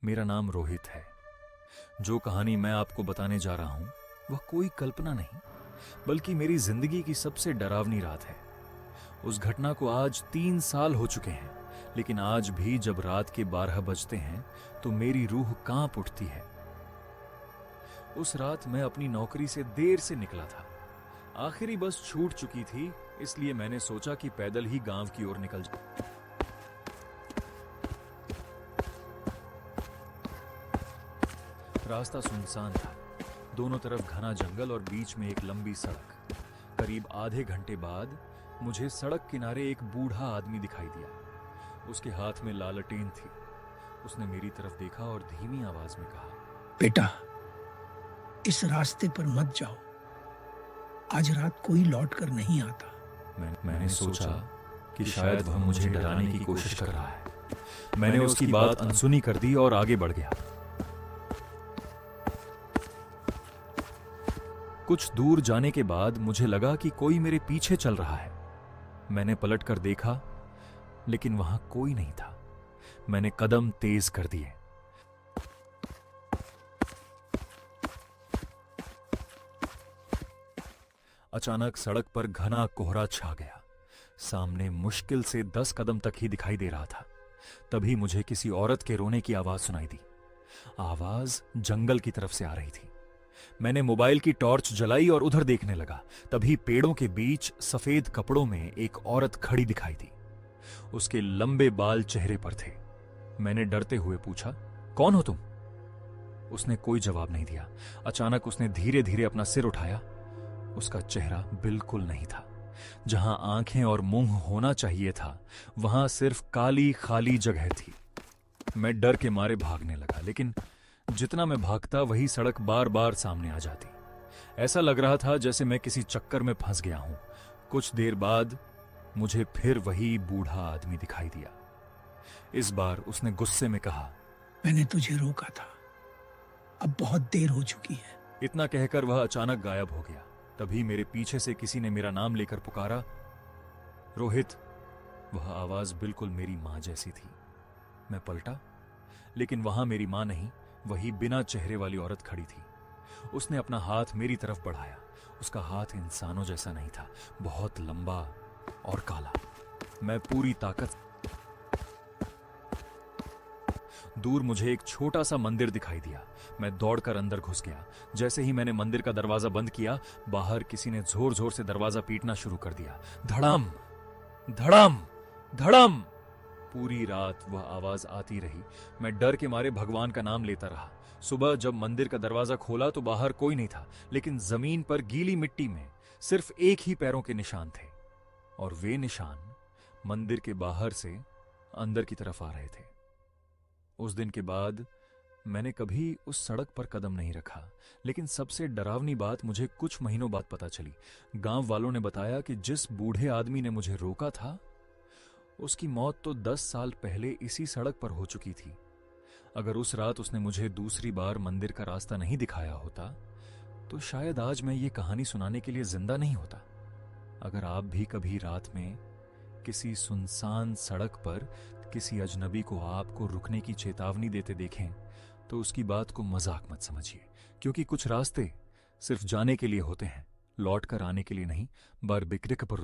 मेरा नाम रोहित है। जो कहानी मैं आपको बताने जा रहा हूं वह कोई कल्पना नहीं, बल्कि मेरी जिंदगी की सबसे डरावनी रात है। उस घटना को आज 3 साल हो चुके हैं, लेकिन आज भी जब रात के 12 बजते हैं तो मेरी रूह कांप उठती है। उस रात मैं अपनी नौकरी से देर से निकला था। आखिरी बस छूट चुकी थी, इसलिए मैंने सोचा कि पैदल ही गांव की ओर निकल जाऊं। रास्ता सुनसान था, दोनों तरफ घना जंगल और बीच में एक लंबी सड़क। करीब आधे घंटे बाद मुझे सड़क किनारे एक बूढ़ा आदमी दिखाई दिया। उसके हाथ में लालटेन थी। उसने मेरी तरफ देखा और धीमी आवाज में कहा, बेटा, इस रास्ते पर मत जाओ, आज रात कोई लौट कर नहीं आता। मैंने सोचा कि शायद वह मुझे डराने की कोशिश कर रहा है। मैंने उसकी बात अनसुनी कर दी और आगे बढ़ गया। कुछ दूर जाने के बाद मुझे लगा कि कोई मेरे पीछे चल रहा है। मैंने पलटकर देखा, लेकिन वहां कोई नहीं था। मैंने कदम तेज कर दिए। अचानक सड़क पर घना कोहरा छा गया। सामने मुश्किल से 10 कदम तक ही दिखाई दे रहा था। तभी मुझे किसी औरत के रोने की आवाज सुनाई दी। आवाज जंगल की तरफ से आ रही थी। मैंने मोबाइल की टॉर्च जलाई और उधर देखने लगा। तभी पेड़ों के बीच सफेद कपड़ों में एक औरत खड़ी दिखाई दी। उसके लंबे बाल चेहरे पर थे। मैंने डरते हुए पूछा, कौन हो तुम? उसने कोई जवाब नहीं दिया। अचानक उसने धीरे धीरे अपना सिर उठाया। उसका चेहरा बिल्कुल नहीं था। जहां आंखें और मुंह होना चाहिए था, वहां सिर्फ काली खाली जगह थी। मैं डर के मारे भागने लगा, लेकिन जितना मैं भागता वही सड़क बार बार सामने आ जाती। ऐसा लग रहा था जैसे मैं किसी चक्कर में फंस गया हूं। कुछ देर बाद मुझे फिर वही बूढ़ा आदमी दिखाई दिया। इस बार उसने गुस्से में कहा, मैंने तुझे रोका था, अब बहुत देर हो चुकी है। इतना कहकर वह अचानक गायब हो गया। तभी मेरे पीछे से किसी ने मेरा नाम लेकर पुकारा, रोहित। वह आवाज बिल्कुल मेरी मां जैसी थी। मैं पलटा, लेकिन वहां मेरी मां नहीं, वही बिना चेहरे वाली औरत खड़ी थी। उसने अपना हाथ मेरी तरफ बढ़ाया। उसका हाथ इंसानों जैसा नहीं था, बहुत लंबा और काला। मैं पूरी ताकत दूर मुझे एक छोटा सा मंदिर दिखाई दिया। मैं दौड़कर अंदर घुस गया। जैसे ही मैंने मंदिर का दरवाजा बंद किया, बाहर किसी ने जोर जोर से दरवाजा पीटना शुरू कर दिया। धड़ाम धड़ाम धड़ाम। पूरी रात वह आवाज आती रही। मैं डर के मारे भगवान का नाम लेता रहा। सुबह जब मंदिर का दरवाजा खोला तो बाहर कोई नहीं था, लेकिन जमीन पर गीली मिट्टी में सिर्फ एक ही पैरों के निशान थे, और वे निशान मंदिर के बाहर से अंदर की तरफ आ रहे थे। उस दिन के बाद मैंने कभी उस सड़क पर कदम नहीं रखा। लेकिन सबसे डरावनी बात मुझे कुछ महीनों बाद पता चली। गांव वालों ने बताया कि जिस बूढ़े आदमी ने मुझे रोका था, उसकी मौत तो 10 साल पहले इसी सड़क पर हो चुकी थी। अगर उस रात उसने मुझे दूसरी बार मंदिर का रास्ता नहीं दिखाया होता, तो शायद आज मैं ये कहानी सुनाने के लिए जिंदा नहीं होता। अगर आप भी कभी रात में किसी सुनसान सड़क पर किसी अजनबी को आपको रुकने की चेतावनी देते देखें, तो उसकी बात को मजाक मत समझिए, क्योंकि कुछ रास्ते सिर्फ जाने के लिए होते हैं, लौट कर आने के लिए नहीं। bar beklikke por